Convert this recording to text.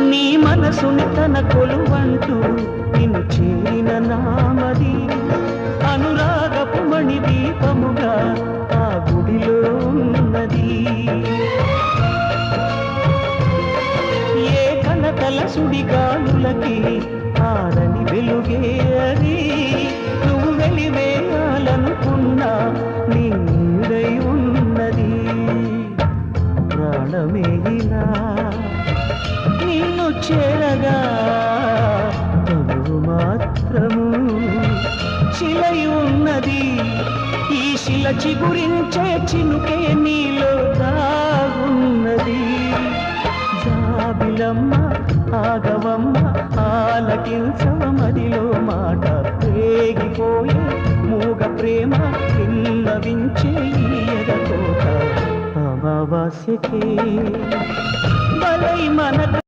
నీ మనసుని తన కొలువంటూ నిన్ను చేరిన నామది అనురాగపు మణి దీపముగా ఆ గుడిలో ఉన్నది. ఏ కలకల సుడిగాలులకి ఆరని వెలుగే అది. నువ్వు వెలివేయాలనుకున్నా నీ నీడై ఉన్నది. ప్రాణమే ఇలా నిన్ను చేరగా తనువు మాత్రము శిలై ఉన్నది. ఈ శిల చిగురించే చినుకే నీలో దాగున్నది. జాబిలమ్మ ఆగవమ్మ ఆలకించవ మదిలో మాట. రేగిపోయే మూగ ప్రేమ విన్నవించే ఎదకోట. అమావాస్యకే బలై మన